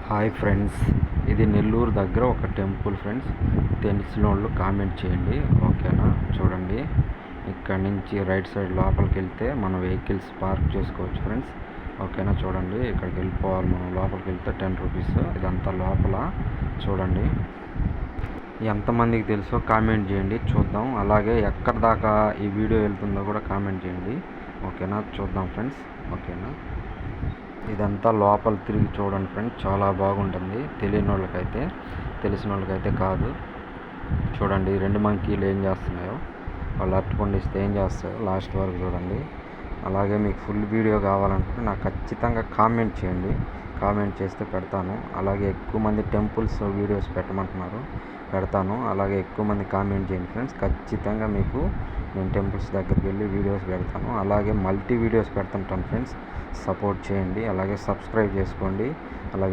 Hi friends, ఇది నెల్లూరు దగ్గర ఒక టెంపుల్ ఫ్రెండ్స్. తెలిసిన వాళ్ళు కామెంట్ చేయండి, ఓకేనా. చూడండి, ఇక్కడ నుంచి రైట్ సైడ్ లోపలికి వెళ్తే మన వెహికల్స్ పార్క్ చేసుకోవచ్చు ఫ్రెండ్స్, ఓకేనా. చూడండి, ఇక్కడికి వెళ్ళిపోవాలి మనం. లోపలికి వెళ్తే 10 రూపీస్. ఇదంతా లోపల. చూడండి, ఎంతమందికి తెలుసో కామెంట్ చేయండి, చూద్దాం. అలాగే ఎక్కడి దాకా ఈ వీడియో వెళ్తుందో కూడా కామెంట్ చేయండి, ఓకేనా. చూద్దాం ఫ్రెండ్స్, ఓకేనా. ఇదంతా లోపల తిరిగి చూడండి ఫ్రెండ్స్, చాలా బాగుంటుంది. తెలియని వాళ్ళకైతే, తెలిసిన వాళ్ళకైతే కాదు. చూడండి, 2 మంకీలు ఏం చేస్తున్నాయో, వాళ్ళు అరటిపండు ఇస్తే ఏం చేస్తాయో లాస్ట్ వరకు చూడండి. అలాగే మీకు ఫుల్ వీడియో కావాలనుకుంటే నాకు ఖచ్చితంగా కామెంట్ చేయండి, కామెంట్ చేస్తే పెడతాను. అలాగే ఎక్కువ మంది టెంపుల్స్ వీడియోస్ పెట్టమంటున్నారు, పెడతాను. అలాగే ఎక్కువ మంది కామెంట్ చేయండి ఫ్రెండ్స్, ఖచ్చితంగా మీకు నేను టెంపుల్స్ దగ్గరికి వెళ్ళి వీడియోస్ పెడతాను. అలాగే మల్టీ వీడియోస్ పెడుతుంటాను ఫ్రెండ్స్, సపోర్ట్ చేయండి. అలాగే సబ్స్క్రైబ్ చేసుకోండి. అలాగే